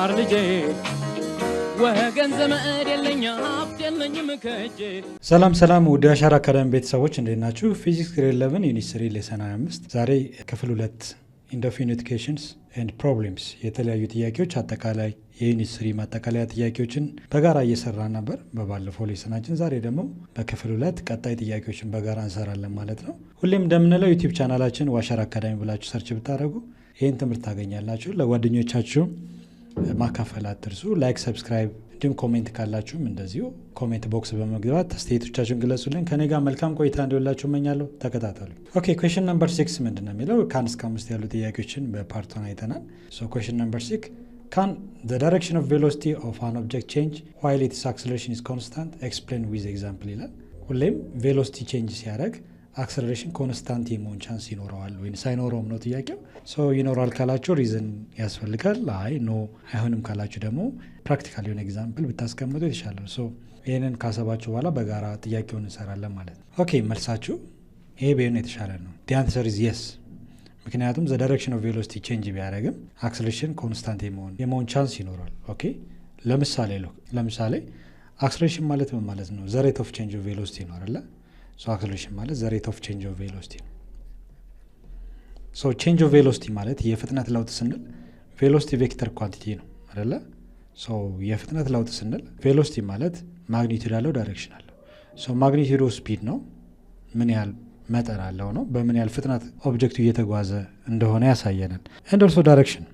ተማር ልጄ ወገን ዘመድ የለኝ ሀብት የለኝም ከእጄ። ሰላም ውድ አሻራ አካዳሚ ቤተሰቦች እንዴት ናችሁ? ፊዚክስ ግሬድ 11 ዩኒት 3 ሌሰን 25 ዛሬ ክፍል 2 ኢንዲፊኒትኬሽንስ ኤንድ ፕሮብሌምስ የተለያዩ ጥያቄዎች አጠቃላይ የዩኒት 3 ማጠቃለያ ጥያቄዎችን በጋራ እየሰራን ነበር በባለፈው ሌሰናችን። ዛሬ ደግሞ በክፍል 2 ቀጣይ ጥያቄዎችን በጋራ እንሰራለን ማለት ነው። ሁሌም እንደምንለው ዩቲዩብ ቻናላችን ዋሻራ አካዳሚ ብላችሁ ሰርች ብታደርጉ ይህን ትምህርት ታገኛላችሁ። ለጓደኞቻችሁ ማካፈል አትርሱ። ላይክ፣ ሰብስክራይብ እንዲሁም ኮሜንት ካላችሁም እንደዚሁ ኮሜንት ቦክስ በመግባት አስተያየቶቻችሁን ግለጹልን። ከኔ ጋር መልካም ቆይታ እንዲሆንላችሁ እመኛለሁ። ተከታተሉ። ኦኬ ኩዌስችን ነምበር 6 ምንድን ነው የሚለው? ከ1 እስከ 5 ያሉ ጥያቄዎችን በፓርቶን አይተናል። ሶ ኩዌስችን ነምበር 6 Can the direction of velocity of an object change while its acceleration is constant? Explain with example ይላል። ሁሌም ቬሎሲቲ ቼንጅ ሲያደርግ አክሰለሬሽን ኮንስታንት የመሆን ቻንስ ይኖረዋል ወይ ሳይኖረውም ነው ጥያቄው። ሶ ይኖራል ካላችሁ ሪዝን ያስፈልጋል። አይ ኖ አይሆንም ካላችሁ ደግሞ ፕራክቲካል የሆነ ኤግዛምፕል ብታስቀምጡ የተሻለ ነው። ሶ ይህንን ካሰባችሁ በኋላ በጋራ ጥያቄውን እንሰራለን ማለት ነው። ኦኬ መልሳችሁ ይሄ ቢሆን የተሻለ ነው። the answer is yes። ምክንያቱም the direction of velocity change ቢያደርግም አክሰለሬሽን ኮንስታንት የመሆን ቻንስ ይኖራል። ኦኬ ለምሳሌ አክሰለሬሽን ማለት ምን ማለት ነው? the rate of change of velocity ነው አይደለ? ሶ አክሰለሬሽን ማለት the rate of change of velocity ነው። ሶ change of velocity ማለት የፍጥነት ለውጥ ስንል ቬሎሲቲ ቬክተር ኳንቲቲ ነው አይደለ? ሶ የፍጥነት ለውጥ ስንል ቬሎሲቲ ማለት ማግኒቲዩድ አለው፣ ዳይሬክሽን አለው። ሶ ማግኒቲዩድ ስፒድ ነው፣ ምን ያህል መጠን አለው ነው፣ በምን ያህል ፍጥነት ኦብጀክቱ እየተጓዘ እንደሆነ ያሳየናል። and also direction።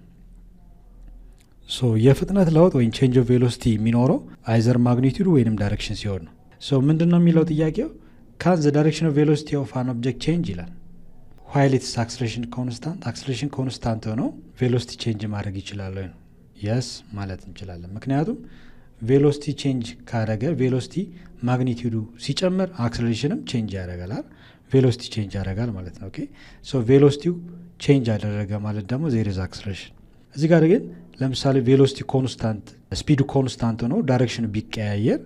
ሶ የፍጥነት ለውጥ ወይም change of velocity የሚኖረው አይዘር ማግኒቲዩድ ወይንም ዳይሬክሽን ሲሆን ነው። ሶ ምንድነው የሚለው ጥያቄው? Can the direction of velocity of an object change ይላል while its acceleration constant? acceleration constant ሆኖ ቬሎሲቲ ቼንጅ ማድረግ ይችላል ወይ ነው? yes ማለት እንችላለን። ምክንያቱም ቬሎሲቲ ቼንጅ ካደረገ ቬሎሲቲ ማግኒቲዩዱ ሲጨምር አክሰለሬሽንም ቼንጅ ያደርጋል። ቬሎሲቲ ቼንጅ ያደርጋል ማለት ነው። ኦኬ ሶ ቬሎሲቲው ቼንጅ አደረገ ማለት ደግሞ there is acceleration። እዚህ ጋር ግን ለምሳሌ ቬሎሲቲ ኮንስታንት ስፒዱ ኮንስታንት ሆኖ ዳይሬክሽኑ ቢቀያየር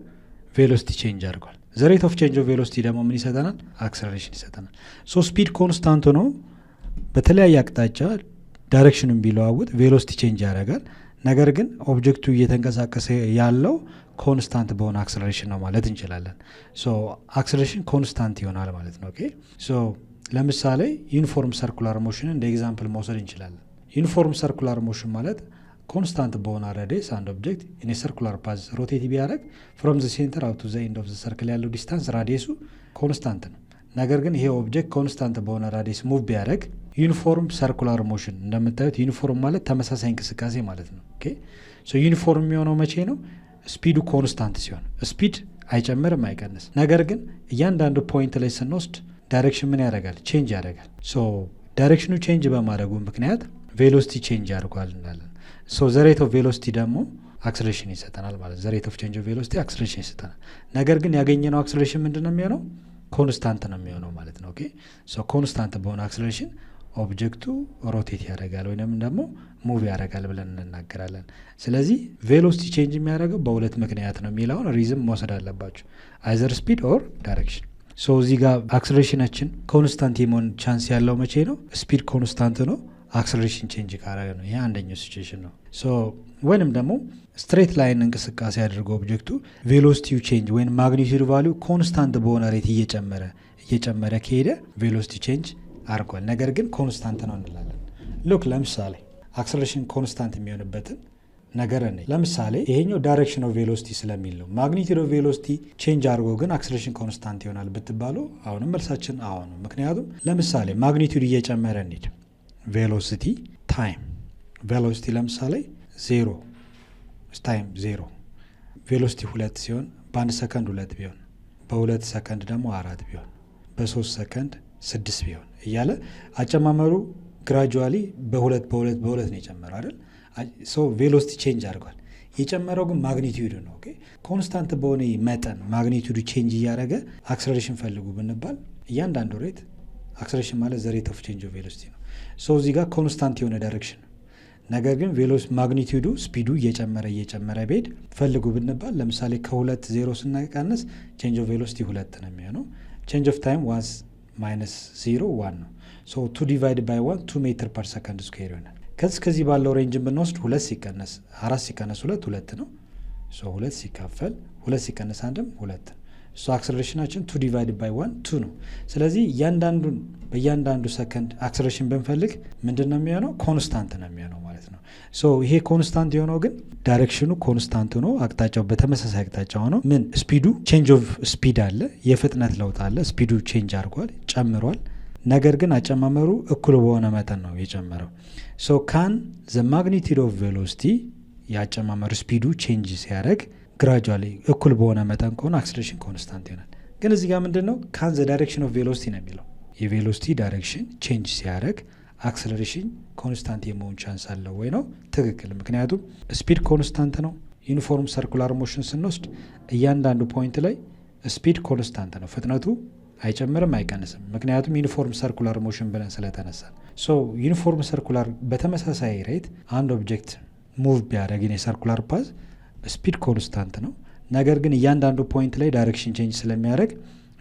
ቬሎሲቲ ቼንጅ አድርጓል። the rate of change of velocity ደግሞ ምን ይሰጠናል? አክሰለሬሽን ይሰጠናል። ሶ ስፒድ ኮንስታንት ሆኖ በተለያየ አቅጣጫ ዳይሬክሽኑን ቢለዋውጥ ቬሎሲቲ ቼንጅ ያደርጋል። ነገር ግን ኦብጀክቱ እየተንቀሳቀሰ ያለው ኮንስታንት በሆነ አክሰለሬሽን ነው ማለት እንችላለን። ሶ አክሰለሬሽን ኮንስታንት ይሆናል ማለት ነው። ኦኬ ሶ ለምሳሌ ዩኒፎርም ሰርኩላር ሞሽን እንደ ኤግዛምፕል መውሰድ እንችላለን። ዩኒፎርም ሰርኩላር ሞሽን ማለት ኮንስታንት በሆነ ራዲየስ አንድ ኦብጀክት ኢን ሰርኩላር ፓዝ ሮቴት ቢያደርግ ፍሮም ዘ ሴንተር አውት ቱ ዘ ኤንድ ኦፍ ዘ ሰርክል ያለው ዲስታንስ ራዲየሱ ኮንስታንት ነው። ነገር ግን ይሄ ኦብጀክት ኮንስታንት በሆነ ራዲየስ ሙቭ ቢያደርግ ዩኒፎርም ሰርኩላር ሞሽን እንደምታዩት ዩኒፎርም ማለት ተመሳሳይ እንቅስቃሴ ማለት ነው። ኦኬ ሶ ዩኒፎርም የሚሆነው መቼ ነው? ስፒዱ ኮንስታንት ሲሆን፣ ስፒድ አይጨምርም አይቀንስ። ነገር ግን እያንዳንዱ ፖይንት ላይ ስንወስድ ዳይሬክሽን ምን ያደርጋል? ቼንጅ ያደርጋል። ሶ ዳይሬክሽኑ ቼንጅ በማድረጉ ምክንያት ቬሎሲቲ ቼንጅ ያደርጓል እንላለን። ሶ the rate of velocity ደግሞ አክሰለሬሽን ይሰጠናል ማለት the rate of change of velocity አክሰለሬሽን ይሰጠናል። ነገር ግን ያገኘነው አክሰለሬሽን ምንድነው የሚሆነው? ኮንስታንት ነው የሚሆነው ማለት ነው። ኦኬ ሶ ኮንስታንት በሆነ አክሰለሬሽን ኦብጀክቱ ሮቴት ያደርጋል ወይንም ደግሞ ሙቭ ያደርጋል ብለን እንናገራለን። ስለዚህ ቬሎሲቲ ቼንጅ የሚያደርገው በሁለት ምክንያት ነው የሚለውን ሪዝም መውሰድ አለባችሁ፣ አይዘር ስፒድ ኦር ዳይሬክሽን። ሶ እዚህ ጋር አክሰለሬሽናችን ኮንስታንት የመሆን ቻንስ ያለው መቼ ነው? ስፒድ ኮንስታንት ነው፣ አክሰለሬሽን ቼንጅ ካደረገ ነው። ይሄ አንደኛው ሲቹዌሽን ነው። ሶ ወይንም ደግሞ ስትሬት ላይን እንቅስቃሴ አድርገው ኦብጀክቱ ቬሎሲቲው ቼንጅ ወይም ማግኒቲዩድ ቫልዩ ኮንስታንት በሆነ ሬት እየጨመረ ከሄደ ቬሎሲቲ ቼንጅ አድርጓል፣ ነገር ግን ኮንስታንት ነው እንላለን። ሉክ ለምሳሌ አክሰለሬሽን ኮንስታንት የሚሆንበትን ነገር እኔ ለምሳሌ ይሄኛው ዳይሬክሽን ኦፍ ቬሎሲቲ ስለሚል ነው። ማግኒቲዩድ ኦፍ ቬሎሲቲ ቼንጅ አድርጎ ግን አክሰለሬሽን ኮንስታንት ይሆናል ብትባሉ አሁንም መልሳችን አሁን ነው። ምክንያቱም ለምሳሌ ማግኒቲዩድ እየጨመረ እንሂድ ቬሎሲቲ ታይም ቬሎሲቲ ለምሳሌ 0 ታይም 0 ቬሎሲቲ 2 ሲሆን በ1 ሰከንድ 2 ቢሆን በ2 ሰከንድ ደግሞ 4 ቢሆን በ3 ሰከንድ 6 ቢሆን እያለ አጨማመሩ ግራጁዋሊ በ2 ነው የጨመረው አይደል? ሶ ቬሎሲቲ ቼንጅ አድርጓል። የጨመረው ግን ማግኒቲዩድ ነው። ኦኬ ኮንስታንት በሆነ መጠን ማግኒቲዩድ ቼንጅ እያደረገ አክሰለሬሽን ፈልጉ ብንባል እያንዳንዱ ሬት አክሰለሬሽን ማለት ዘ ሬት ኦፍ ቼንጅ ኦፍ ቬሎሲቲ ነው። ሶ እዚህ ጋር ኮንስታንት የሆነ ዳይሬክሽን ነው። ነገር ግን ማግኒቲዩዱ ስፒዱ እየጨመረ ቤድ ፈልጉ ብንባል ለምሳሌ ከ2 ስናቀንስ ቼንጅ ኦፍ ቬሎሲቲ 2 ነው የሚሆነው። ቼንጅ ኦፍ ታይም -0 1 ነው። ሶ 2 ዲቫይድ ባይ 1 2 ሜትር ፐር ሰከንድ ስኩዌር ይሆናል። ከዚህ ባለው ሬንጅን ብንወስድ 4 ሲቀነስ 2 2 ነው። ሶ 2 ሲካፈል 2 ሲቀነስ 1 2 ሶ አክሰለሬሽናችን 2 ዲቫይድ ባይ 1 2 ነው። ስለዚህ በእያንዳንዱ ሰከንድ አክሰለሬሽን ብንፈልግ ምንድነው የሚሆነው? ኮንስታንት ነው የሚሆነው ማለት ነው። ሶ ይሄ ኮንስታንት የሆነው ግን ዳይሬክሽኑ ኮንስታንት ሆኖ አቅጣጫው በተመሳሳይ አቅጣጫ ሆኖ ምን ስፒዱ ቼንጅ ኦፍ ስፒድ አለ፣ የፍጥነት ለውጥ አለ። ስፒዱ ቼንጅ አድርጓል፣ ጨምሯል። ነገር ግን አጨማመሩ እኩል በሆነ መጠን ነው የጨመረው። ሶ ካን ዘ ማግኒቲዩድ ኦፍ ቬሎሲቲ የአጨማመሩ ስፒዱ ቼንጅ ሲያደርግ ግራጁዋሊ እኩል በሆነ መጠን ከሆነ አክሰለሬሽን ኮንስታንት ይሆናል። ግን እዚህ ጋር ምንድነው ካን ዘ ዳይሬክሽን ኦፍ ቬሎሲቲ ነው የሚለው። የቬሎሲቲ ዳይሬክሽን ቼንጅ ሲያደርግ አክሰለሬሽን ኮንስታንት የመሆን ቻንስ አለው ወይ ነው? ትክክል። ምክንያቱም ስፒድ ኮንስታንት ነው። ዩኒፎርም ሰርኩላር ሞሽን ስንወስድ እያንዳንዱ ፖይንት ላይ ስፒድ ኮንስታንት ነው፣ ፍጥነቱ አይጨምርም አይቀንስም። ምክንያቱም ዩኒፎርም ሰርኩላር ሞሽን ብለን ስለተነሳ። ሶ ዩኒፎርም ሰርኩላር በተመሳሳይ ሬት አንድ ኦብጀክት ሙቭ ቢያደርግ የሰርኩላር ፓዝ ስፒድ ኮንስታንት ነው። ነገር ግን እያንዳንዱ ፖይንት ላይ ዳይሬክሽን ቼንጅ ስለሚያደርግ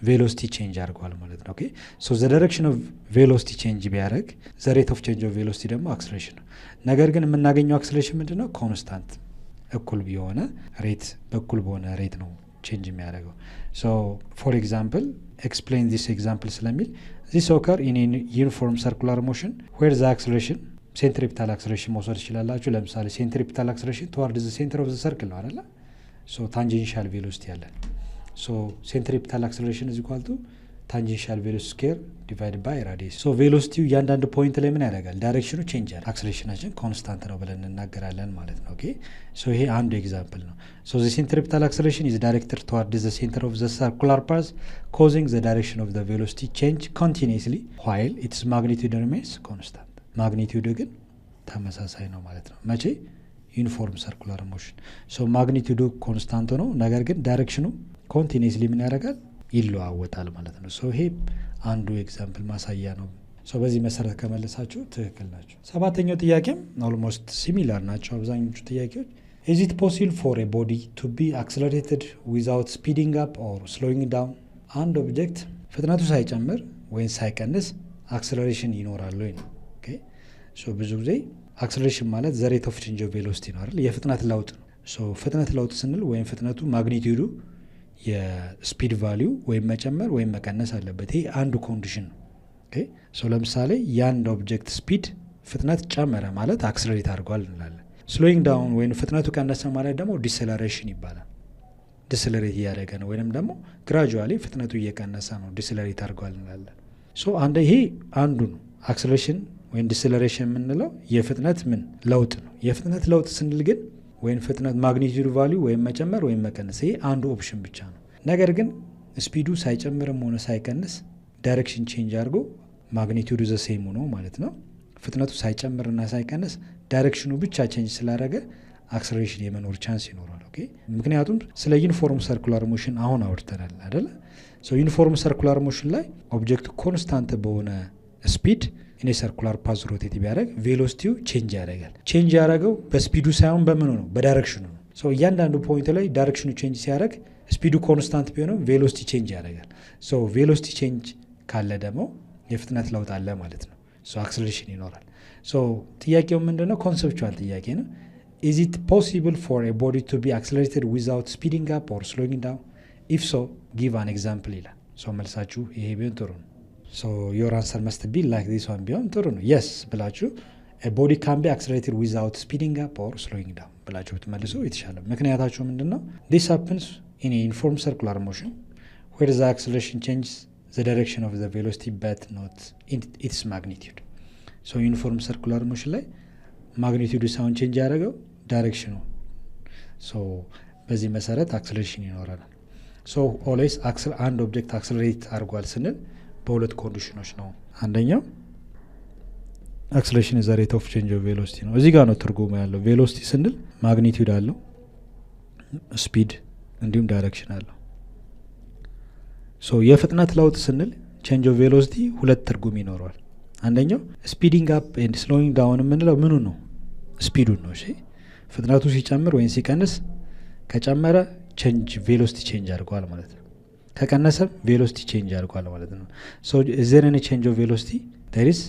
ቬሎሲቲ ቼንጅ አድርገዋል ማለት ነው። ኦኬ ሶ ዘ ዳይሬክሽን ኦፍ ቬሎሲቲ ቼንጅ ቢያደርግ ዘ ሬት ኦፍ ቼንጅ ኦፍ ቬሎሲቲ ደግሞ አክሰለሬሽን ነው። ነገር ግን የምናገኘው አክሰለሬሽን ምንድነው? ኮንስታንት እኩል በሆነ ሬት ነው ቼንጅ የሚያደርገው። ሶ ፎር ኤግዛምፕል ኤክስፕሌን ዚስ ኤግዛምፕል ስለሚል ዚስ ኦከር ኢን ዩኒፎርም ሰርኩላር ሞሽን ዌር ዘ አክሰለሬሽን ሴንትሪፒታል አክሰለሬሽን መውሰድ ይችላላችሁ። ለምሳሌ ሴንትሪፒታል አክሰለሬሽን ተዋርድ ዘ ሴንተር ኦፍ ዘ ሰርክል ነው አይደለ? ሶ ታንጀንሻል ቬሎሲቲ ያለን ሶ ሴንትሪፒታል አክሰለሬሽን ኢዝ ኢኳል ቱ ታንጀንሻል ቬሎሲቲ ስኩዌር ዲቫይድ ባይ ራዲየስ። ሶ ቬሎሲቲው እያንዳንዱ ፖይንት ላይ ምን ያደርጋል? ዳይሬክሽኑ ቼንጅ ያደርጋል። አክሰለሬሽናችን ኮንስታንት ነው ብለን እናገራለን ማለት ነው። ኦኬ ሶ ይሄ አንዱ ኤግዛምፕል ነው። ሶ ዘ ሴንትሪፒታል አክሰለሬሽን ኢዝ ዳይሬክትድ ተዋርድ ዘ ሴንተር ኦፍ ዘ ሰርኩላር ፓዝ ኮዚንግ ዘ ዳይሬክሽን ኦፍ ዘ ቬሎሲቲ ቼንጅ ኮንቲኒየስሊ ዋይል ኢትስ ማግኒቲዩድ ሪሜንስ ኮንስታንት። ማግኒቲዩድ ግን ተመሳሳይ ነው ማለት ነው። መቼ? ዩኒፎርም ሰርኩላር ሞሽን። ሶ ማግኒቲዩዱ ኮንስታንት ነው፣ ነገር ግን ዳይሬክሽኑ ኮንቲኒየስሊ ምን ያደርጋል? ይለዋወጣል ማለት ነው። ሶ ይሄ አንዱ ኤግዛምፕል ማሳያ ነው። ሶ በዚህ መሰረት ከመለሳችሁ ትክክል ናቸው። ሰባተኛው ጥያቄም ኦልሞስት ሲሚላር ናቸው አብዛኞቹ ጥያቄዎች። ኢዝ ኢት ፖሲብል ፎር ኤ ቦዲ ቱ ቢ አክሰለሬትድ ዊዛውት ስፒዲንግ አፕ ኦር ስሎዊንግ ዳውን? አንድ ኦብጀክት ፍጥነቱ ሳይጨምር ወይም ሳይቀንስ አክሰለሬሽን ይኖራል ወይ ነው። ሶ ብዙ ጊዜ አክሰለሬሽን ማለት ዘ ሬት ኦፍ ቼንጅ ኦፍ ቬሎሲቲ ነው አይደል? የፍጥነት ለውጥ ነው። ሶ ፍጥነት ለውጥ ስንል ወይም ፍጥነቱ ማግኒቲዩዱ የስፒድ ቫሊዩ ወይም መጨመር ወይም መቀነስ አለበት። ይሄ አንዱ ኮንዲሽን ነው። ኦኬ ሶ ለምሳሌ የአንድ ኦብጀክት ስፒድ ፍጥነት ጨመረ ማለት አክሰለሬት አድርጓል እንላለን። ስሎዊንግ ዳውን ወይም ፍጥነቱ ቀነሰ ማለት ደግሞ ዲሰለሬሽን ይባላል። ዲሰለሬት እያደረገ ነው ወይም ደግሞ ግራጁዋሊ ፍጥነቱ እየቀነሰ ነው፣ ዲሰለሬት አድርጓል እንላለን። ሶ ይሄ አንዱ ነው። አክሰለሬሽን ወይም ዲሰለሬሽን የምንለው የፍጥነት ለውጥ ነው። የፍጥነት ለውጥ ስንል ግን ወይም ፍጥነት ማግኒቲዩድ ቫሊዩ ወይም መጨመር ወይም መቀነስ፣ ይሄ አንዱ ኦፕሽን ብቻ ነው። ነገር ግን ስፒዱ ሳይጨምርም ሆነ ሳይቀንስ ዳይሬክሽን ቼንጅ አድርጎ ማግኒቲዩዱ ዘ ሴም ነው ማለት ነው። ፍጥነቱ ሳይጨምርና ሳይቀንስ ዳይሬክሽኑ ብቻ ቼንጅ ስላደረገ አክሰለሬሽን የመኖር ቻንስ ይኖራል። ኦኬ ምክንያቱም ስለ ዩኒፎርም ሰርኩላር ሞሽን አሁን አውርተናል አይደለ? ሶ ዩኒፎርም ሰርኩላር ሞሽን ላይ ኦብጀክቱ ኮንስታንት በሆነ ስፒድ እኔ ሰርኩላር ፓዝ ሮቴት ቢያደርግ ቬሎሲቲው ቼንጅ ያደርጋል። ቼንጅ ያደረገው በስፒዱ ሳይሆን በምኑ ነው? በዳይሬክሽኑ ነው። ሶ እያንዳንዱ ፖይንት ላይ ዳይሬክሽኑ ቼንጅ ሲያደርግ ስፒዱ ኮንስታንት ቢሆንም ቬሎሲቲ ቼንጅ ያደርጋል። ሶ ቬሎሲቲ ቼንጅ ካለ ደግሞ የፍጥነት ለውጥ አለ ማለት ነው። ሶ አክሰለሬሽን ይኖራል። ሶ ጥያቄው ምንድነው? ኮንሰፕቹዋል ጥያቄ ነው። ኢዝ ኢት ፖሲብል ፎር ኤ ቦዲ ቱ ቢ አክሰለሬትድ ዊዛውት ስፒዲንግ አፕ ኦር ስሎዊንግ ዳውን? ኢፍ ሶ ጊቭ አን ኤግዛምፕል ይላል። ሶ መልሳችሁ ይሄ ቢሆን ጥሩ ነው። ሶ ዮር አንሰር መስት ቢ ላይክ ዚስ ዋን ቢሆን ጥሩ ነው። የስ ብላችሁ ቦዲ ካን ቢ አክሰለሬትድ ዊዛውት ስፒዲንግ አፕ ኦር ስሎዊንግ ዳውን ብላችሁ ብትመልሱ የተሻለ። ምክንያታችሁ ምንድነው? ዲስ ሃፕንስ ኢን ዩኒፎርም ሰርኩላር ሞሽን ዌር ዘ አክሰለሬሽን ቼንጅስ ዘ ዳይሬክሽን ኦፍ ዘ ቬሎሲቲ በት ኖት ኢትስ ማግኒቲዩድ። ሶ ዩኒፎርም ሰርኩላር ሞሽን ላይ ማግኒቲዩዱ ሳይሆን ቼንጅ ያደረገው ዳይሬክሽኑ። ሶ በዚህ መሰረት አክሰለሬሽን ይኖረናል። ሶ ኦልዌይስ አንድ ኦብጀክት አክሰለሬት አድርጓል ስንል በሁለት ኮንዲሽኖች ነው። አንደኛው አክሰለሬሽን ዘ ሬት ኦፍ ቼንጅ ኦፍ ቬሎሲቲ ነው። እዚህ ጋር ነው ትርጉሙ ያለው። ቬሎሲቲ ስንል ማግኒቲዩድ አለው፣ ስፒድ እንዲሁም ዳይሬክሽን አለው። ሶ የፍጥነት ለውጥ ስንል ቼንጅ ኦፍ ቬሎሲቲ ሁለት ትርጉም ይኖረዋል። አንደኛው ስፒዲንግ አፕ ኤንድ ስሎዊንግ ዳውን የምንለው ምኑ ነው? ስፒዱን ነው። እሺ ፍጥነቱ ሲጨምር ወይም ሲቀንስ፣ ከጨመረ ቼንጅ ቬሎሲቲ ቼንጅ አድርጓል ማለት ነው። ከቀነሰም ቬሎሲቲ ቼንጅ አድርጓል ማለት ነው። ሶ ዘን ኤኒ ቼንጅ ኦፍ ቬሎሲቲ ዜር ኢዝ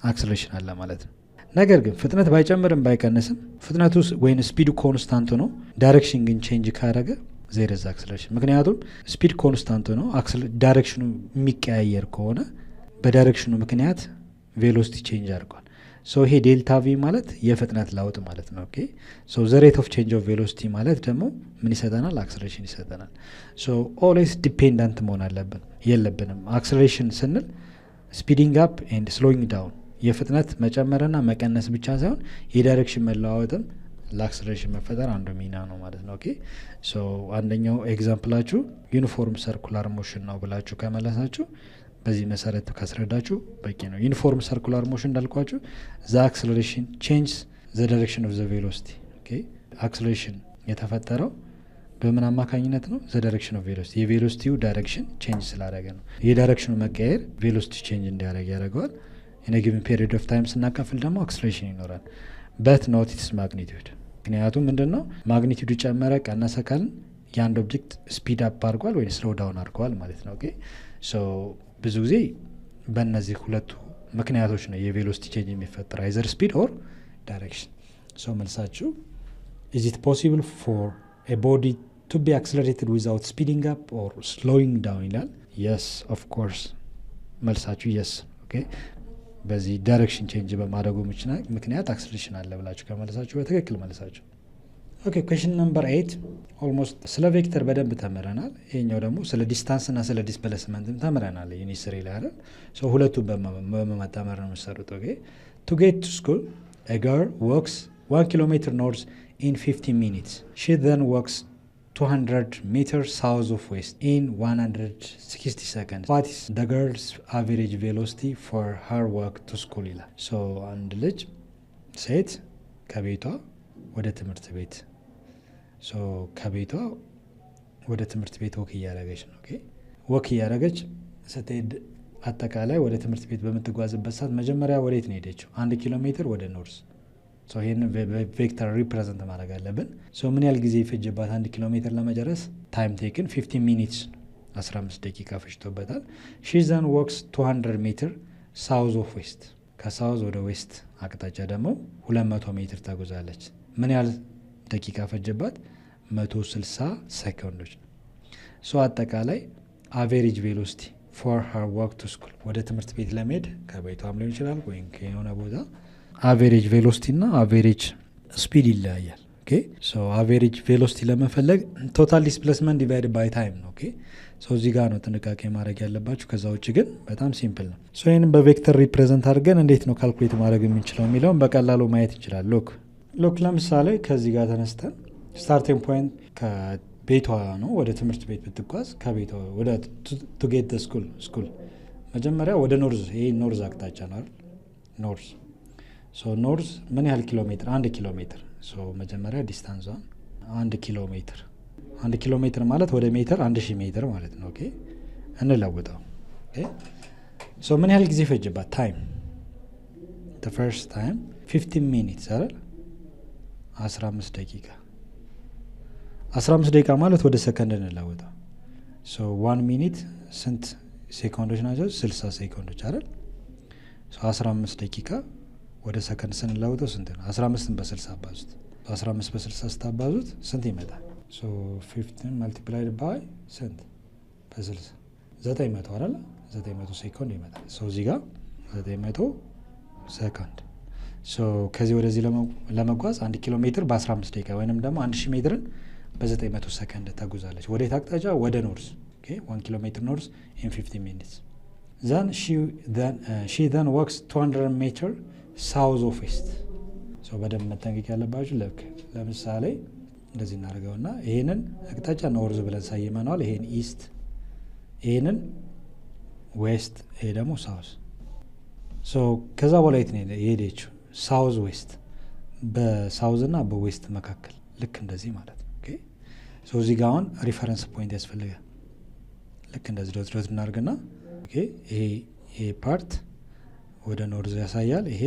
አክሰለሬሽን አለ ማለት ነው። ነገር ግን ፍጥነት ባይጨምርም ባይቀንስም ፍጥነቱ ወይም ስፒዱ ኮንስታንት ነው፣ ዳይሬክሽን ግን ቼንጅ ካደረገ ዜር ኢዝ አክሰለሬሽን። ምክንያቱም ስፒድ ኮንስታንት ነው፣ ዳይሬክሽኑ የሚቀያየር ከሆነ በዳይሬክሽኑ ምክንያት ቬሎሲቲ ቼንጅ አድርጓል። ሶ ይሄ ዴልታ ቪ ማለት የፍጥነት ለውጥ ማለት ነው። ኦኬ ሶ ዘ ሬት ኦፍ ቼንጅ ኦፍ ቬሎሲቲ ማለት ደግሞ ምን ይሰጠናል? አክሰለሬሽን ይሰጠናል። ሶ ኦልዌይስ ዲፔንዳንት መሆን አለብን የለብንም። አክሰለሬሽን ስንል ስፒዲንግ አፕ ኤንድ ስሎዊንግ ዳውን የፍጥነት መጨመርና መቀነስ ብቻ ሳይሆን የዳይሬክሽን መለዋወጥም ለአክሰለሬሽን መፈጠር አንዱ ሚና ነው ማለት ነው። ኦኬ ሶ አንደኛው ኤግዛምፕላችሁ ዩኒፎርም ሰርኩላር ሞሽን ነው ብላችሁ ከመለሳችሁ በዚህ መሰረት ካስረዳችሁ በቂ ነው። ዩኒፎርም ሰርኩላር ሞሽን እንዳልኳችሁ ዘ አክሰለሬሽን ቼንጅስ ዘ ዳይሬክሽን ኦፍ ዘ ቬሎሲቲ። ኦኬ አክሰለሬሽን የተፈጠረው በምን አማካኝነት ነው? ዘ ዳይሬክሽን ኦፍ ቬሎሲቲ የቬሎሲቲው ዳይሬክሽን ቼንጅ ስላደረገ ነው። የዳይሬክሽኑ መቀየር ቬሎሲቲ ቼንጅ እንዲያደርግ ያደርገዋል። ኢን ጊቨን ፔሪድ ኦፍ ታይም ስናካፍል ደግሞ አክሰለሬሽን ይኖራል። በት ኖት ኢትስ ማግኒቲዩድ። ምክንያቱም ምንድን ነው ማግኒቲዩዱ ጨመረ ቀነሰ ካልን የአንድ ኦብጀክት ስፒድ አፕ አድርጓል ወይ ስሎ ዳውን አድርገዋል ማለት ነው። ኦኬ ሶ ብዙ ጊዜ በእነዚህ ሁለቱ ምክንያቶች ነው የቬሎሲቲ ቼንጅ የሚፈጠር አይዘር ስፒድ ኦር ዳይሬክሽን። ሶ መልሳችሁ ኢዝ ኢት ፖሲብል ፎር ኤ ቦዲ ቱ ቢ አክሰለሬትድ ዊዛውት ስፒዲንግ አፕ ኦር ስሎዊንግ ዳውን ይላል። የስ ኦፍ ኮርስ መልሳችሁ የስ። ኦኬ በዚህ ዳይሬክሽን ቼንጅ በማድረጉ ምክንያት አክሰለሬሽን አለ ብላችሁ ከመለሳችሁ በትክክል መልሳችሁ። ኦኬ ኩዌሽን ነምበር 8 ኦልሞስት ስለ ቬክተር በደንብ ተምረናል። ይሄኛው ደግሞ ስለ ዲስታንስ እና ስለ ዲስፕሌስመንትም ተምረናል ዩኒስሪ ላይ አይደል። ሶ ሁለቱም በመጣመር ነው የምትሰሩት። ኦኬ ቱ ጌት ቱ ስኩል a girl walks 1 kilometer north in 15 minutes. She then walks 200 meters south of west in 160 seconds. What is the girl's average velocity for her walk to school ይላል። ሶ አንድ ልጅ ሴት ከቤቷ ወደ ትምህርት ቤት ከቤቷ ወደ ትምህርት ቤት ወክ እያደረገች ነው። ኦኬ ወክ እያደረገች ስትሄድ አጠቃላይ ወደ ትምህርት ቤት በምትጓዝበት ሰዓት መጀመሪያ ወዴት ነው ሄደችው? 1 ኪሎ ሜትር ወደ ኖርዝ። ሶ ይሄንን ቬክተር ሪፕሬዘንት ማድረግ አለብን። ሶ ምን ያህል ጊዜ ይፈጅባት 1 ኪሎ ሜትር ለመጨረስ? ታይም ቴክን 15 ሚኒትስ 15 ደቂቃ ፈጅቶበታል። ሺ ዘን ወክስ 200 ሜትር ሳውዝ ኦፍ ዌስት። ከሳውዝ ወደ ዌስት አቅጣጫ ደግሞ 200 ሜትር ተጉዛለች። ምን ያህል ደቂቃ ፈጀባት? 160 ሰከንዶች ነው። ሶ አጠቃላይ አቬሬጅ ቬሎሲቲ ፎር ሀር ዋክ ቱ ስኩል ወደ ትምህርት ቤት ለመሄድ ከቤቷም ሊሆን ይችላል ወይም ከሆነ ቦታ አቬሬጅ ቬሎሲቲ እና አቬሬጅ ስፒድ ይለያያል። ኦኬ ሶ አቬሬጅ ቬሎሲቲ ለመፈለግ ቶታል ዲስፕሌስመንት ዲቫይድ ባይ ታይም ነው። ኦኬ ሶ እዚህ ጋር ነው ጥንቃቄ ማድረግ ያለባችሁ። ከዛ ውጭ ግን በጣም ሲምፕል ነው። ሶ ይህንም በቬክተር ሪፕሬዘንት አድርገን እንዴት ነው ካልኩሌት ማድረግ የምንችለው የሚለውን በቀላሉ ማየት እንችላል። ሎክ ለምሳሌ ከዚህ ጋር ተነስተን ስታርቲንግ ፖይንት ከቤቷ ነው ወደ ትምህርት ቤት ብትጓዝ ከቤቷ ወደ ቱ ጌት ስኩል መጀመሪያ ወደ ኖርዝ፣ ይሄ ኖርዝ አቅጣጫ ነው አይደል? ኖርዝ ሶ ኖርዝ ምን ያህል ኪሎ ሜትር? 1 ኪሎ ሜትር። ሶ መጀመሪያ ዲስታንሷን 1 ኪሎ ሜትር 1 ኪሎ ሜትር ማለት ወደ ሜትር 1000 ሜትር ማለት ነው። ኦኬ እንለውጠው። ኦኬ ሶ ምን ያህል ጊዜ ፈጅባት? ታይም the first time 15 minutes አይደል? 15 ደቂቃ 15 ደቂቃ ማለት ወደ ሰከንድ እንለውጠው። ሶ 1 ሚኒት ስንት ሴኮንዶች ናቸው? 60 ሴኮንዶች አይደል? ሶ 15 ደቂቃ ወደ ሰከንድ ስንለውጠው ስንት ነው? 15ን በ60 አባዙት። 15 በ60 ስታባዙት ስንት ይመጣል? ሶ 15 multiplied by ስንት በ60 900 አይደል? 900 ሴኮንድ ይመጣል። ሶ እዚህ ጋር 900 ሰከንድ። ሶ ከዚህ ወደዚህ ለመጓዝ 1 ኪሎ ሜትር በ15 ደቂቃ ወይንም ደግሞ 1000 ሜትርን በ900 ሰከንድ ተጉዛለች። ወዴት አቅጣጫ? ወደ ኖርዝ። ኦኬ 1 ኪሎ ሜትር ኖርዝ in 15 minutes. Then she then walks 200 meter south of west. ሶ በደንብ መጠንቀቅ ያለባችሁ ለምሳሌ እንደዚህ እናደርገውና ይሄንን አቅጣጫ ኖርዝ ብለን ሳይመናል፣ ይሄን ኢስት፣ ይሄንን ዌስት፣ ይሄ ደግሞ ሳውዝ። ሶ ከዛ በኋላ የት ነው የሄደችው? ሳውዝ ዌስት፣ በሳውዝ እና በዌስት መካከል ልክ እንደዚህ ማለት ነው። ኦኬ ሶ እዚህ ጋር አሁን ሪፈረንስ ፖይንት ያስፈልጋል። ልክ እንደዚህ ዶት እናርግና ኦኬ ይሄ ፓርት ወደ ኖርዝ ያሳያል፣ ይሄ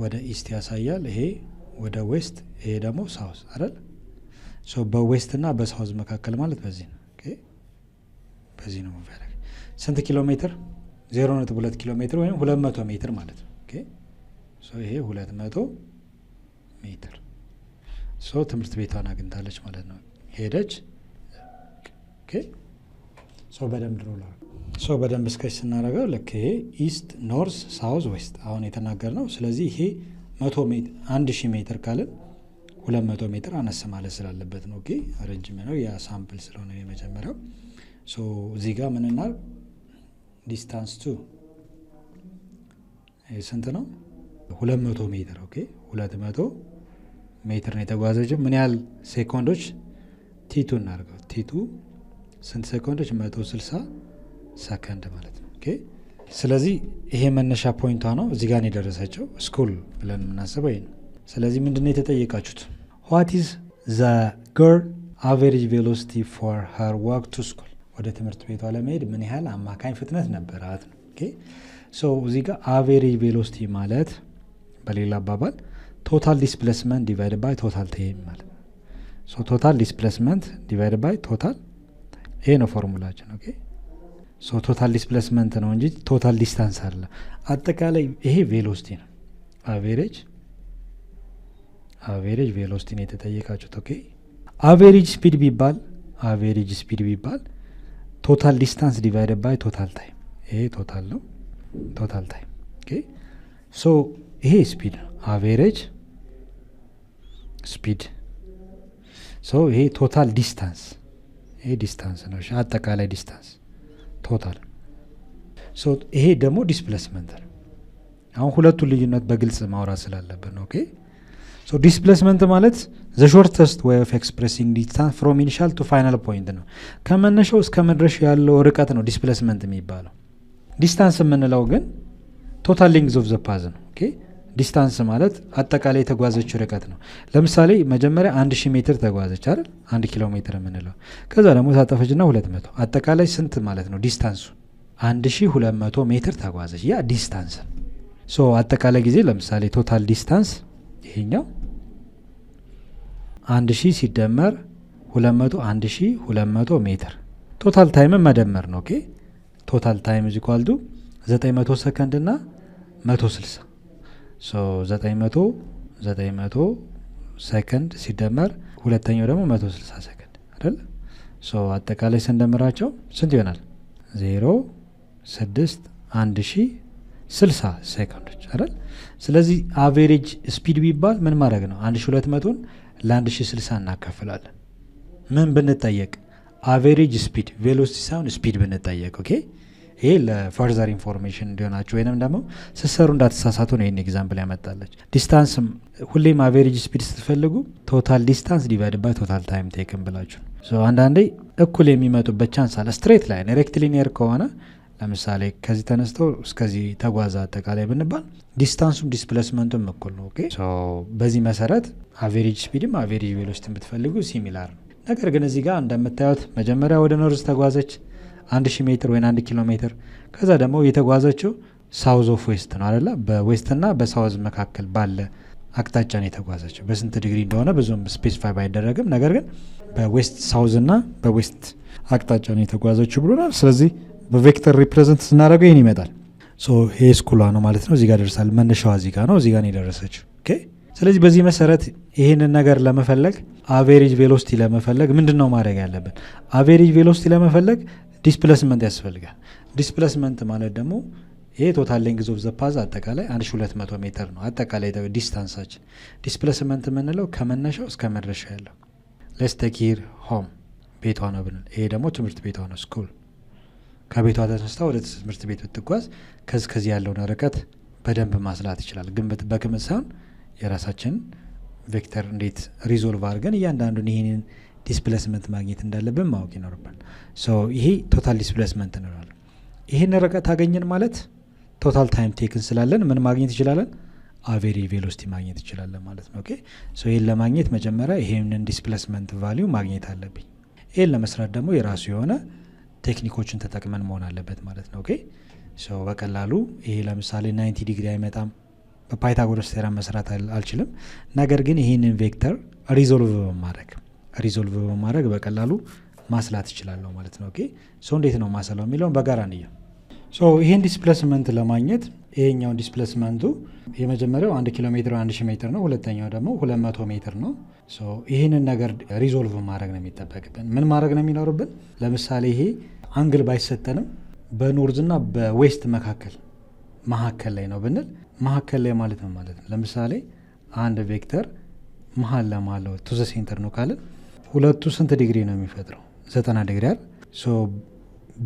ወደ ኢስት ያሳያል፣ ይሄ ወደ ዌስት፣ ይሄ ደግሞ ሳውዝ አይደል? ሶ በዌስት እና በሳውዝ መካከል ማለት በዚህ ነው። ኦኬ በዚህ ነው ማለት ስንት ኪሎ ሜትር? 0.2 ኪሎ ሜትር ወይም 200 ሜትር ማለት ነው። ኦኬ ይሄ 200 ሜትር። ትምህርት ቤቷን አግኝታለች ማለት ነው። ሄደች። ኦኬ በደንብ ድሮ በደንብ እስከች ስናደርገው ልክ ይሄ ኢስት፣ ኖርዝ፣ ሳውዝ፣ ዌስት አሁን የተናገር ነው። ስለዚህ ይሄ 100 ሜትር 1000 ሜትር ካልን 200 ሜትር አነስ ማለት ስላለበት ነው። ኦኬ ረጅም ነው ያ ሳምፕል ስለሆነ የመጀመሪያው። እዚህ ጋር ምንና ዲስታንስ ቱ ስንት ነው? 200 ሜትር። ኦኬ 200 ሜትር ነው የተጓዘችው። ምን ያህል ሴኮንዶች? ቲቱ እናድርገው። ቲቱ ስንት ሴኮንዶች? 160 ሰከንድ ማለት ነው። ኦኬ ስለዚህ ይሄ መነሻ ፖይንቷ ነው። እዚህ ጋር ነው የደረሰችው። ስኩል ብለን የምናስበው ይሄ ነው። ስለዚህ ምንድነው የተጠየቃችሁት? what is the girl average velocity for her walk to school? ወደ ትምህርት ቤቷ ለመሄድ ምን ያህል አማካኝ ፍጥነት ነበራት ነው። ኦኬ እዚህ ጋር አቨሬጅ ቬሎሲቲ ማለት በሌላ አባባል ቶታል ዲስፕሌስመንት ዲቫይድ ባይ ቶታል ታይም ማለት ነው። ቶታል ዲስፕሌስመንት ዲቫይድ ባይ ቶታል ይሄ ነው ፎርሙላችን። ኦኬ ቶታል ዲስፕሌስመንት ነው እንጂ ቶታል ዲስታንስ አለ። አጠቃላይ ይሄ ቬሎሲቲ ነው። አቬሬጅ ቬሎሲቲ ነው የተጠየቃችሁት። ኦኬ አቬሬጅ ስፒድ ቢባል ቶታል ዲስታንስ ዲቫይድ ባይ ቶታል ታይም። ይሄ ቶታል ነው። ቶታል ታይም። ኦኬ ይሄ ስፒድ ነው። አቬሬጅ ስፒድ። ይሄ ቶታል ዲስታንስ። ይሄ ዲስታንስ ነው። አጠቃላይ ዲስታንስ ቶታል። ይሄ ደግሞ ዲስፕሌስመንት ነው። አሁን ሁለቱን ልዩነት በግልጽ ማውራት ስላለብን ነው። ኦኬ ዲስፕሌስመንት ማለት ዘ ሾርተስት ዌይ ኦፍ ኤክስፕሬሲንግ ዲስታንስ ፍሮም ኢኒሻል ቱ ፋይናል ፖይንት ነው። ከመነሻው እስከ መድረሻ ያለው ርቀት ነው ዲስፕሌስመንት የሚባለው። ዲስታንስ የምንለው ግን ቶታል ሌንግዝ ኦፍ ዘ ፓዝ ነው። ኦኬ ዲስታንስ ማለት አጠቃላይ የተጓዘችው ርቀት ነው። ለምሳሌ መጀመሪያ 1000 ሜትር ተጓዘች አይደል? 1 ኪሎ ሜትር የምንለው ከዛ ደግሞ ታጠፈችና 200 አጠቃላይ ስንት ማለት ነው? ዲስታንሱ 1200 ሜትር ተጓዘች። ያ ዲስታንስ አጠቃላይ ጊዜ ለምሳሌ ቶታል ዲስታንስ ይሄኛው 1000 ሲደመር 200 1200 ሜትር። ቶታል ታይምን መደመር ነው። ኦኬ ቶታል ታይም ኢዝ ኢኳል ቱ 900 ሰከንድ እና 160 900 ሰከንድ ሲደመር ሁለተኛው ደግሞ 160 ሰከንድ አይደል? አጠቃላይ ስንደምራቸው ስንት ይሆናል? 0 6 1060 ሴኮንዶች አይደል? ስለዚህ አቬሬጅ ስፒድ ቢባል ምን ማድረግ ነው? 1200ን ለ1060 እናካፍላለን። ምን ብንጠየቅ? አቬሬጅ ስፒድ ቬሎሲቲ ሳይሆን ስፒድ ብንጠየቅ። ኦኬ ይሄ ለፈርዘር ኢንፎርሜሽን እንዲሆናችሁ ወይንም ደግሞ ስሰሩ እንዳትሳሳቱ ነው ይህን ኤግዛምፕል ያመጣለች። ዲስታንስ ሁሌም አቬሬጅ ስፒድ ስትፈልጉ ቶታል ዲስታንስ ዲቫይድ ባይ ቶታል ታይም ቴክን ብላችሁ አንዳንዴ እኩል የሚመጡበት ቻንስ አለ። ስትሬት ላይን ሬክቲሊኒየር ከሆነ ለምሳሌ ከዚህ ተነስቶ እስከዚህ ተጓዛ አጠቃላይ ብንባል ዲስታንሱም ዲስፕሌስመንቱም እኩል ነው። ኦኬ በዚህ መሰረት አቬሬጅ ስፒድም አቬሬጅ ቬሎሲቲን ብትፈልጉ ሲሚላር ነው። ነገር ግን እዚህ ጋር እንደምታዩት መጀመሪያ ወደ ኖርዝ ተጓዘች 1000 ሜትር ወይ 1 ኪሎ ሜትር። ከዛ ደግሞ የተጓዘችው ሳውዝ ኦፍ ዌስት ነው አይደለ? በዌስት እና በሳውዝ መካከል ባለ አቅጣጫ ነው የተጓዘችው። በስንት ዲግሪ እንደሆነ ብዙም ስፔሲፋይ ባይደረግም ነገር ግን በዌስት ሳውዝ እና በዌስት አቅጣጫ ነው የተጓዘችው ብሎናል። ስለዚህ በቬክተር ሪፕሬዘንት ስናደርገው ይህን ይመጣል። ይሄ ስኩሏ ነው ማለት ነው። እዚህ ጋር ደርሳል። መነሻዋ እዚህ ጋር ነው። እዚህ ጋር ነው የደረሰችው። ኦኬ ስለዚህ በዚህ መሰረት ይህንን ነገር ለመፈለግ አቬሬጅ ቬሎሲቲ ለመፈለግ ምንድን ነው ማድረግ ያለብን? አቬሬጅ ቬሎሲቲ ለመፈለግ ዲስፕሌስመንት ያስፈልጋል። ዲስፕሌስመንት ማለት ደግሞ ይሄ ቶታል ሌንግዝ ኦፍ ዘ ፓዝ አጠቃላይ 1200 ሜትር ነው አጠቃላይ ዲስታንሳችን። ዲስፕሌስመንት የምንለው ከመነሻው እስከ መድረሻ ያለው። ሌትስ ቴክ ሂር ሆም ቤቷ ነው ብንል፣ ይሄ ደግሞ ትምህርት ቤቷ ነው ስኩል። ከቤቷ ተነስታ ወደ ትምህርት ቤት ብትጓዝ ከዚህ ያለውን ርቀት በደንብ ማስላት ይችላል። ግን በግምት ሳይሆን የራሳችን ቬክተር እንዴት ሪዞልቭ አድርገን እያንዳንዱን ይህንን ዲስፕሌስመንት ማግኘት እንዳለብን ማወቅ ይኖርብን። ይሄ ቶታል ዲስፕሌስመንት እንላለን። ይህን ርቀት አገኘን ማለት ቶታል ታይም ቴክን ስላለን ምን ማግኘት ይችላለን? አቬሬጅ ቬሎሲቲ ማግኘት ይችላለን ማለት ነው። ኦኬ ይህን ለማግኘት መጀመሪያ ይሄንን ዲስፕሌስመንት ቫሊዩ ማግኘት አለብኝ። ይህን ለመስራት ደግሞ የራሱ የሆነ ቴክኒኮችን ተጠቅመን መሆን አለበት ማለት ነው። ኦኬ በቀላሉ ይሄ ለምሳሌ 90 ዲግሪ አይመጣም። በፓይታጎረስ ቴራም መስራት አልችልም። ነገር ግን ይህንን ቬክተር ሪዞልቭ በማድረግ በቀላሉ ማስላት ይችላለሁ ማለት ነው። ኦኬ እንዴት ነው ማሰላው የሚለውን በጋራ እንየው። ይሄን ዲስፕሌስመንት ለማግኘት ይሄኛው ዲስፕሌስመንቱ የመጀመሪያው 1 ኪሎ ሜትር 1000 ሜትር ነው። ሁለተኛው ደግሞ 200 ሜትር ነው። ይህንን ነገር ሪዞልቭ ማድረግ ነው የሚጠበቅብን። ምን ማድረግ ነው የሚኖርብን? ለምሳሌ ይሄ አንግል ባይሰጠንም በኖርዝ እና በዌስት መካከል ላይ ነው ብንል መካከል ላይ ማለት ነው ማለት ነው። ለምሳሌ አንድ ቬክተር መሀል ለማለው ቱ ዘ ሴንተር ነው ካለ ሁለቱ ስንት ዲግሪ ነው የሚፈጥረው? 90 ዲግሪ አይደል?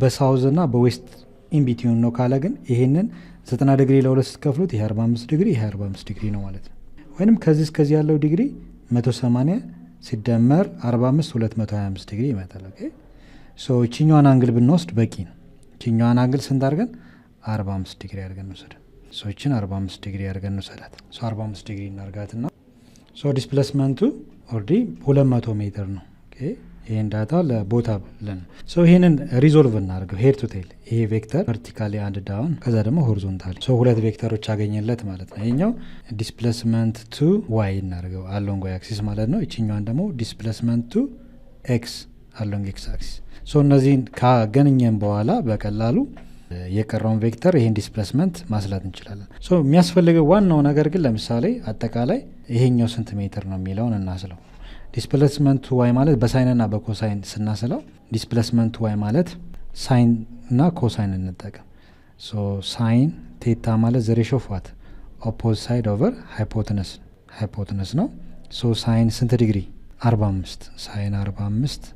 በሳውዝ እና በዌስት ኢንቢትዊን ነው ካለ ግን ይሄንን 90 ዲግሪ ለሁለት ስትከፍሉት ይሄ 45 ዲግሪ ይሄ 45 ዲግሪ ነው ማለት ነው። ወይንም ከዚህ እስከዚህ ያለው ዲግሪ 180 ሲደመር 45 225 ዲግሪ ይመጣል። ኦኬ እቺኛዋን አንግል ብንወስድ በቂ ነው። እቺኛዋን አንግል ስንት አድርገን 45 ዲግሪ አድርገን እንውሰድ። እቺን 45 ዲግሪ አድርገን እንውሰዳት። 45 ዲግሪ እናርጋትና ዲስፕሌስመንቱ ኦልሬዲ 200 ሜትር ነው። ኦኬ ይሄን ዳታ ለቦታ ብለን ይሄንን ሪዞልቭ እናርገው። ሄድ ቱ ቴል ይሄ ቬክተር ቨርቲካሊ አንድ ዳውን ከዛ ደግሞ ሆሪዞንታሊ ሁለት ቬክተሮች አገኘለት ማለት ነው። ይሄኛው ዲስፕሌስመንት ቱ ዋይ እናርገው አሎንግ ዋይ አክሲስ ማለት ነው። እቺኛዋን ደግሞ ዲስፕሌስመንት ቱ ኤክስ አሎንግ ኤክስ አክሲስ። እነዚህን ካገኘን በኋላ በቀላሉ የቀረውን ቬክተር ይሄን ዲስፕሌስመንት ማስላት እንችላለን። የሚያስፈልገው ዋናው ነገር ግን ለምሳሌ አጠቃላይ ይሄኛው ስንት ሜትር ነው የሚለውን እናስለው። ዲስፕሌስመንት ዋይ ማለት በሳይን እና በኮሳይን ስናስለው ዲስፕሌስመንት ዋይ ማለት ሳይን እና ኮሳይን እንጠቀም። ሳይን ቴታ ማለት ዘ ሬሾ ኦፍ ዋት ኦፖዝ ሳይድ ኦቨር ሃይፖተነስ ነው። ሳይን ስንት ዲግሪ 45 ሳይን 45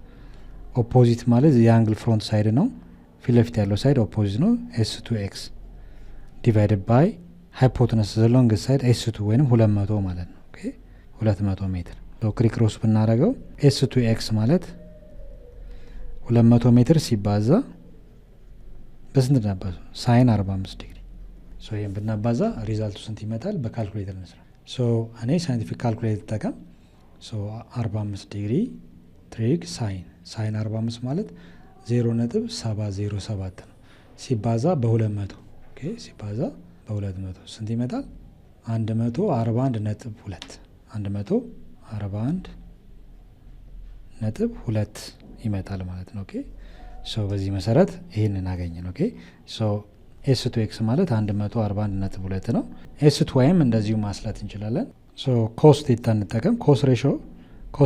ኦፖዚት ማለት የአንግል ፍሮንት ሳይድ ነው። ፊት ለፊት ያለው ሳይድ ኦፖዚት ነው። S2 ኤክስ ዲቫይድድ ባይ ሃይፖተነስ ዘ ሎንግ ሳይድ S2 ወይንም 200 ማለት ነው። ኦኬ 200 ሜትር ክሪክሮስ ብናረገው S2 ኤክስ ማለት 200 ሜትር ሲባዛ በስንት ነበር? ሳይን 45 ዲግሪ። ይሄን ብናባዛ ሪዛልቱ ስንት ይመጣል? በካልኩሌተር እንስራ። እኔ ሳይንቲፊክ ካልኩሌተር ተጠቀም። 45 ዲግሪ ትሪግ ሳይን 45 ማለት 0.707 ነው ሲባዛ በ200 ኦኬ ሲባዛ በ200 ስንት ይመጣል? 141.2 141.2 ይመጣል ማለት ነው። ኦኬ በዚህ መሰረት ይሄንን አገኘን። ኦኬ S2 ኤክስ ማለት 141.2 ነው። S2 ዋይም እንደዚሁ ማስላት እንችላለን። ኮስ ቴታ እንጠቀም። ኮስ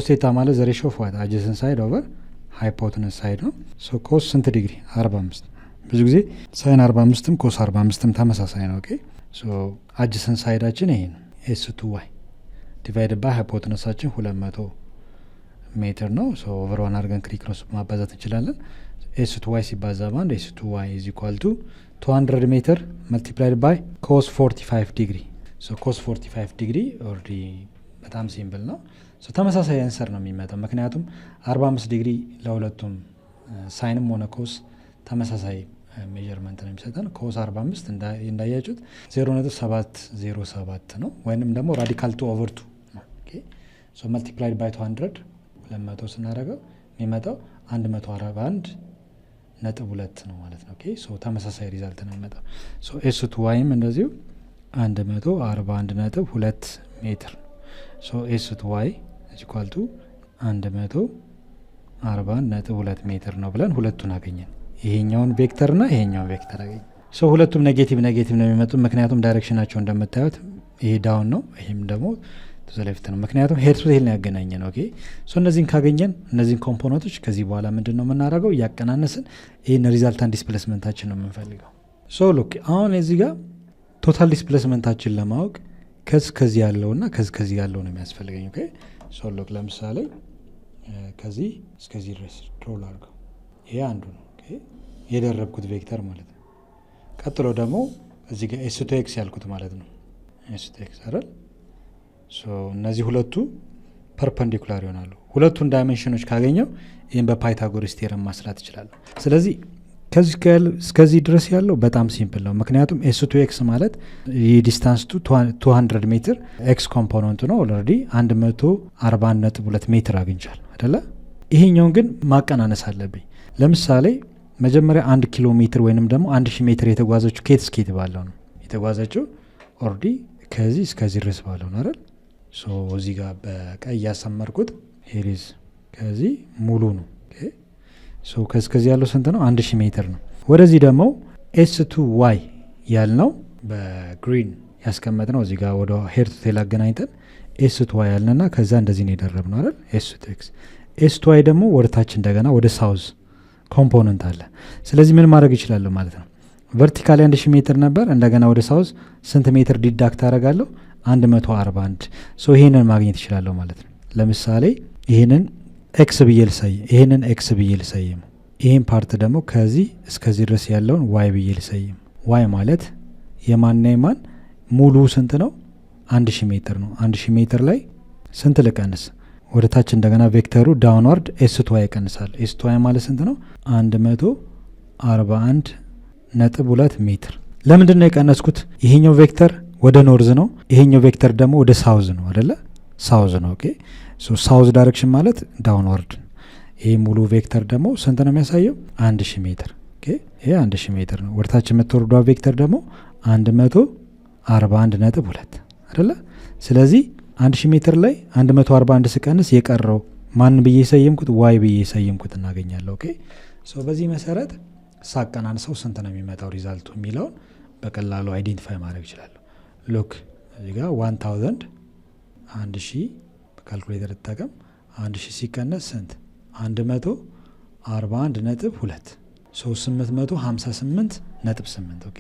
ቴታ ማለት ዘ ሬሾ ኦፍ ዋት አጀሰንት ሳይድ ኦቨር ሃይፖተነስ ሳይድ ነው። ኮስ ስንት ዲግሪ 45። ብዙ ጊዜ ሳይን 45ም ኮስ 45ም ተመሳሳይ ነው። ኦኬ አጀሰንት ሳይዳችን ይሄ ነው S2 ዋይ ዲቫይድ ባይ ሃይፖተነሳችን 200 ሜትር ነው። ኦቨር ዋን አድርገን ክሪክሮስ ማባዛት እንችላለን። S2 ዋይ ሲባዛ ባንድ S2 ዋይ ኢዝ ኢኳል ቱ 200 ሜትር መልቲፕላይድ ባይ ኮስ 45 ዲግሪ። ኮስ 45 ዲግሪ ኦልሬዲ በጣም ሲምፕል ነው። ተመሳሳይ አንሰር ነው የሚመጣው ምክንያቱም 45 ዲግሪ ለሁለቱም ሳይንም ሆነ ኮስ ተመሳሳይ ሜዠርመንት ነው የሚሰጠን። ኮስ 45 እንዳያችሁት 0.707 ነው ወይንም ደግሞ ራዲካል 2 ኦቨር 2 ነው። ኦኬ መልቲፕላይድ ባይ 200 ስናደርገው የሚመጣው 141.2 ነው ማለት ነው። ኦኬ ተመሳሳይ ሪዛልት ነው የሚመጣው። S2 ዋይም እንደዚሁ 141.2 ሜትር S2 ዋይ ኢኳል ቱ 141.2 ሜትር ነው ብለን ሁለቱን አገኘን። ይሄኛውን ቬክተር እና ይሄኛውን ቬክተር አገኘን። ሁለቱም ኔጌቲቭ ነው የሚመጡ ምክንያቱም ዳይሬክሽናቸው እንደምታዩት ይሄ ዳውን ነው፣ ይሄም ደግሞ ቱ ዘ ሌፍት ነው። ምክንያቱም ሄድ ቱ ቴል ነው ያገናኘን። ኦኬ እነዚህን ካገኘን እነዚህን ኮምፖነንቶች ከዚህ በኋላ ምንድን ነው የምናደርገው? እያቀናነስን ይህን ሪዛልታንት ዲስፕሌስመንታችን ነው የምንፈልገው። ሉክ አሁን እዚህ ጋር ቶታል ዲስፕሌስመንታችን ለማወቅ ከዚህ ያለው እና ከዚህ ያለው ነው የሚያስፈልገኝ። ኦኬ ሉክ ለምሳሌ ከዚህ እስከዚህ ድረስ ድሮል አድርገው ይሄ አንዱ ነው የደረብኩት ቬክተር ማለት ነው። ቀጥሎ ደግሞ እዚህ ጋር S2 ኤክስ ያልኩት ማለት ነው S2 ኤክስ አይደል? እነዚህ ሁለቱ ፐርፐንዲኩላር ይሆናሉ። ሁለቱን ዳይሜንሽኖች ካገኘው ይህን በፓይታጎረስ ቴረም ማስላት ይችላል። ስለዚህ እስከዚህ ድረስ ያለው በጣም ሲምፕል ነው ምክንያቱም S2 ኤክስ ማለት የዲስታንስ 200 ሜትር ኤክስ ኮምፖነንት ነው። ኦልሬዲ 141.2 ሜትር አግኝቻል አይደለ? ይሄኛውን ግን ማቀናነስ አለብኝ። ለምሳሌ መጀመሪያ 1 ኪሎ ሜትር ወይንም ደግሞ 1000 ሜትር የተጓዘችው ኬት ስኬት ባለው ነው የተጓዘችው። ኦልሬዲ ከዚህ እስከዚህ ድረስ ባለው ነው አይደል? እዚህ ጋር በቀይ ያሰመርኩት ሄሪዝ ከዚህ ሙሉ ነው። ከዚህ ያለው ስንት ነው? 1000 ሜትር ነው። ወደዚህ ደግሞ S2 ዋይ ያልነው በግሪን ያስቀመጥነው እዚህ ጋር ወደ ሄር ቱ ቴል አገናኝተን ኤስ ቱ ዋይ ያልንና ከዛ እንደዚህ ነው የደረብነው አይደል? ኤስ ቱ ኤክስ። ኤስ ቱ ዋይ ደግሞ ወደ ታች እንደገና ወደ ሳውዝ ኮምፖነንት አለ። ስለዚህ ምን ማድረግ ይችላለሁ ማለት ነው? ቨርቲካሊ 1000 ሜትር ነበር። እንደገና ወደ ሳውዝ ስንት ሜትር ዲዳክት አደርጋለሁ? 141። ሶ ይሄንን ማግኘት ይችላለሁ ማለት ነው። ለምሳሌ ይሄንን ኤክስ ብዬ ልሰይም፣ ይሄንን ኤክስ ብዬ ልሰይም፣ ይሄን ፓርት ደግሞ ከዚህ እስከዚህ ድረስ ያለውን ዋይ ብዬ ልሰይም። ዋይ ማለት የማንና የማን ሙሉ ስንት ነው? 1000 ሜትር ነው። 1000 ሜትር ላይ ስንት ልቀንስ? ወደ ታች እንደገና ቬክተሩ ዳውንዋርድ ኤስ ቱ ዋይ ይቀንሳል። ኤስ ቱ ዋይ ማለት ስንት ነው? 141.2 ሜትር። ለምንድን ነው የቀነስኩት? ይሄኛው ቬክተር ወደ ኖርዝ ነው፣ ይሄኛው ቬክተር ደግሞ ወደ ሳውዝ ነው አይደለ? ሳውዝ ነው። ኦኬ ሶ ሳውዝ ዳይሬክሽን ማለት ዳውንዋርድ። ይሄ ሙሉ ቬክተር ደግሞ ስንት ነው የሚያሳየው? 1000 ሜትር። ኦኬ ይሄ 1000 ሜትር ነው። ወደ ታች የምትወርዷ ቬክተር ደግሞ 141.2 አይደለ? ስለዚህ 1000 ሜትር ላይ 141 ስቀንስ የቀረው ማን ብዬ ሰየምኩት? ዋይ ብዬ ሰየምኩት እናገኛለሁ። ኦኬ ሶ በዚህ መሰረት ሳቀናንሰው ስንት ነው የሚመጣው ሪዛልቱ የሚለውን በቀላሉ አይዴንቲፋይ ማድረግ ይችላል። ሉክ እዚህ ጋር 1000 በካልኩሌተር ተጠቀም 1000 ሲቀነስ ስንት? 141.2 ሶ 858.8 ኦኬ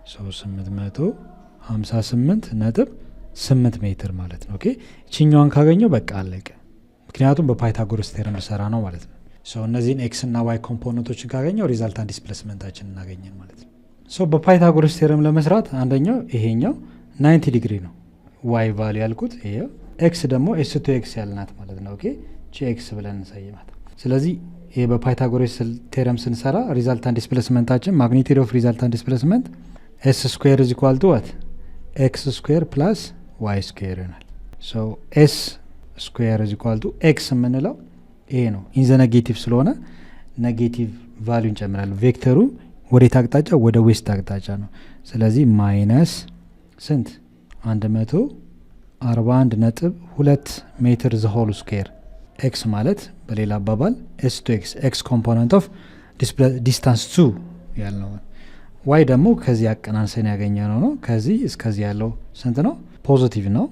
ሶ 858.8 ሜትር ማለት ነው። ኦኬ እቺኛዋን ካገኘው በቃ አለቀ። ምክንያቱም በፓይታጎረስ ቴረም ልሰራ ነው ማለት ነው። ሶ እነዚህን ኤክስ እና ዋይ ኮምፖነንቶችን ካገኘው ሪዛልታንት ዲስፕሌስመንታችን እናገኘን ማለት ነው። ሶ በፓይታጎረስ ቴረም ለመስራት አንደኛው ይሄኛው 90 ዲግሪ ነው ዋይ ቫሉ ያልኩት፣ ይሄ ኤክስ ደግሞ ኤስ ቱ ኤክስ ያልናት ማለት ነው። ኦኬ ቺ ኤክስ ብለን እንሰይማት። ስለዚህ ይሄ በፓይታጎረስ ቴረም ስንሰራ ሪዛልታንት ዲስፕሌስመንታችን ማግኒቲዩድ ኦፍ ሪዛልታንት ዲስፕሌስመንት ኤስ ስኩዌር ኢዝ ኢኳል ቱ ዋት ኤክስ ስኩዌር ፕላስ ዋይ ስኩዌር ይሆናል። ሶ ኤስ ስኩዌር ኢዝ ኢኳል ቱ ኤክስ የምንለው ይሄ ነው። ኢንዘ ኔጌቲቭ ስለሆነ ኔጌቲቭ ቫሉ እንጨምራለን። ቬክተሩ ወዴት አቅጣጫ? ወደ ዌስት አቅጣጫ ነው። ስለዚህ ማይነስ ስንት? 141.2 ሜትር ዘ ሆል ስኩዌር። ኤክስ ማለት በሌላ አባባል ኤስ ቱ ኤክስ ኤክስ ኮምፖነንት ኦፍ ዲስታንስ ቱ ያልነው። ዋይ ደግሞ ከዚህ አቀናንሰን ያገኘ ነው። ከዚህ እስከዚህ ያለው ስንት ነው? ፖዚቲቭ ነው።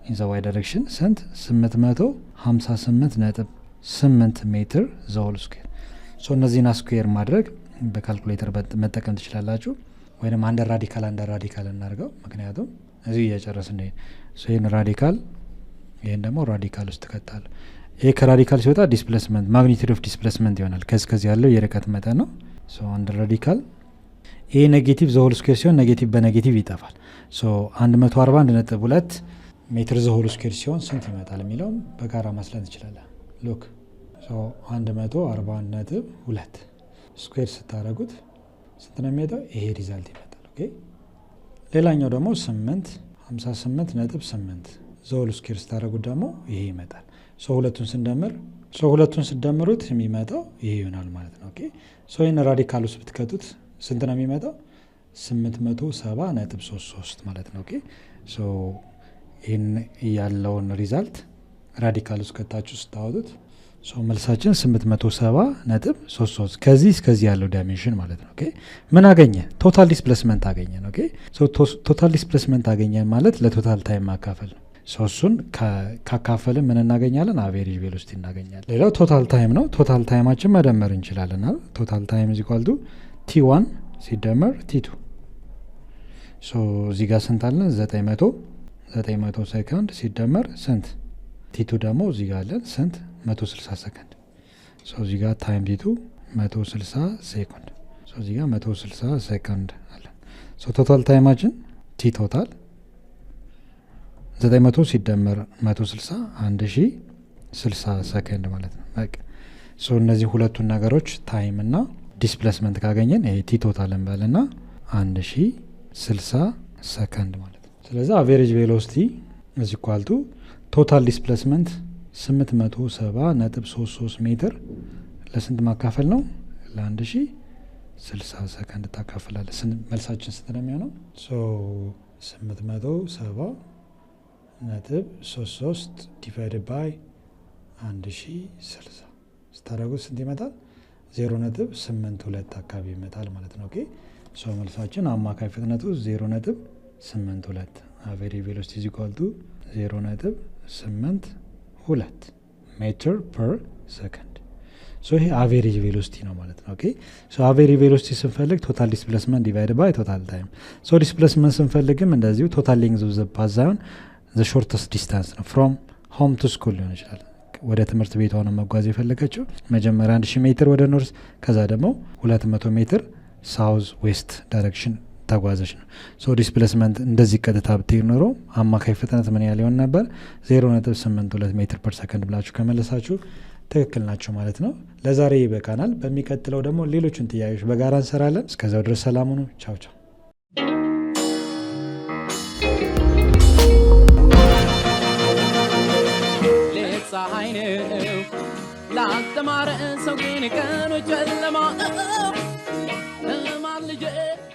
ኢን ዘ ዋይ ዳይሬክሽን ስንት? 858.8 ሜትር ዘ ሆል ስኩዌር። ሶ እነዚህን ስኩዌር ማድረግ በካልኩሌተር መጠቀም ትችላላችሁ፣ ወይም አንደር ራዲካል እናድርገው። ምክንያቱም እዚህ እየጨረስን ነው። ይህን ራዲካል ይህን ደግሞ ራዲካል ውስጥ ትከታለ። ይህ ከራዲካል ሲወጣ ዲስፕሌስመንት ማግኒቱድ ኦፍ ዲስፕሌስመንት ይሆናል። ከዚህ ያለው የርቀት መጠን ነው። ሶ አንደር ራዲካል ይህ ኔጌቲቭ ዘ ሆል ስኩዌር ሲሆን ኔጌቲቭ በኔጌቲቭ ይጠፋል። ሶ 141.2 ሜትር ዘ ሆል ስኩዌር ሲሆን ስንት ይመጣል የሚለውም በጋራ ማስላት እንችላለን። ሉክ 141.2 ስኩዌር ስታደረጉት ስንት ነው የሚመጣው? ይሄ ሪዛልት ይመጣል። ኦኬ ሌላኛው ደግሞ 58.8 ዘ ሆል ስኩዌር ስታደረጉት ደግሞ ይሄ ይመጣል። ሁለቱን ስደምሩት የሚመጣው ይሄ ይሆናል ማለት ነው። ኦኬ ሶ ይህን ራዲካል ውስጥ ብትከቱት ስንት ነው የሚመጣው? 870.33 ማለት ነው። ኦኬ ሶ ይህን ያለውን ሪዛልት ራዲካል ውስጥ ከታችሁ ስታወጡት ሶ መልሳችን 870.33 ከዚህ እስከዚህ ያለው ዳይሜንሽን ማለት ነው። ኦኬ ምን አገኘ? ቶታል ዲስፕሌስመንት አገኘን። ኦኬ ሶ ቶታል ዲስፕሌስመንት አገኘን ማለት ለቶታል ታይም ማካፈል ነው። ሶ እሱን ካካፈልን ምን እናገኛለን? አቬሬጅ ቬሎሲቲ እናገኛለን። ሌላው ቶታል ታይም ነው። ቶታል ታይማችን መደመር እንችላለን። ቶታል ታይም ኢዝ ኢኳል ቱ ቲ1 ሲደመር ቲ2። ሶ እዚህ ጋር ስንት አለን? 900 ሴኮንድ ሲደመር ስንት? ቲ2 ደግሞ እዚህ ጋር አለን ስንት? 160 ሰከንድ። ሶ እዚህ ጋር ታይም ቲ2 160 ሴኮንድ። ሶ እዚህ ጋር 160 ሴኮንድ አለን። ሶ ቶታል ታይማችን ቲ ቶታል 900 ሲደመር 160 1060 ሰከንድ ማለት ነው። በቃ ሶ እነዚህ ሁለቱን ነገሮች ታይም እና ዲስፕሌስመንት ካገኘን ይሄ ቲ ቶታል እንበልና 1060 ሰከንድ ማለት ነው። ስለዚህ አቬሬጅ ቬሎሲቲ እዚ ኳልቱ ቶታል ዲስፕሌስመንት 870.33 ሜትር ለስንት ማካፈል ነው? ለ1060 ሰከንድ ታካፍላለ። መልሳችን ስንት ነው የሚሆነው? 870.33 ዲቫይድድ ባይ 1060 ስታደርጉት ስንት ይመጣል? 0.82 አካባቢ ይመጣል ማለት ነው። ኦኬ ሶ መልሳችን አማካይ ፍጥነቱ 0.82 average velocity is equal to 0.82 ሜትር ፐር ሰከንድ። ሶ ይሄ አቬሬጅ ቬሎሲቲ ነው ማለት ነው። ኦኬ ሶ አቬሬጅ ቬሎሲቲ ስንፈልግ ቶታል ዲስፕሌስመንት ዲቫይድ ባይ ቶታል ታይም። ሶ ዲስፕሌስመንት ስንፈልግም እንደዚሁ ቶታል ሌንግዝ ኦፍ ዘ ፓዝ ሳይሆን ዘ ሾርተስት ዲስታንስ ነው። ፍሮም ሆም ቱ ስኩል ሊሆን ይችላል። ወደ ትምህርት ቤቷ ነው መጓዝ የፈለገችው። መጀመሪያ 1000 ሜትር ወደ ኖርዝ፣ ከዛ ደግሞ 200 ሜትር ሳውዝ ዌስት ዳይሬክሽን ተጓዘች ነው። ሶ ዲስፕሌስመንት እንደዚህ ቀጥታ ብትሄድ ኖሮ አማካይ ፍጥነት ምን ያህል ይሆን ነበር? 0.82 ሜትር ፐር ሰከንድ ብላችሁ ከመለሳችሁ ትክክል ናቸው ማለት ነው። ለዛሬ ይበቃናል። በሚቀጥለው ደግሞ ሌሎችን ጥያቄዎች በጋራ እንሰራለን። እስከዛው ድረስ ሰላም ሁኑ። ቻው ቻው። ፀሐይ ነው ላልተማረ ሰው ግን ቀኑ ጨለማ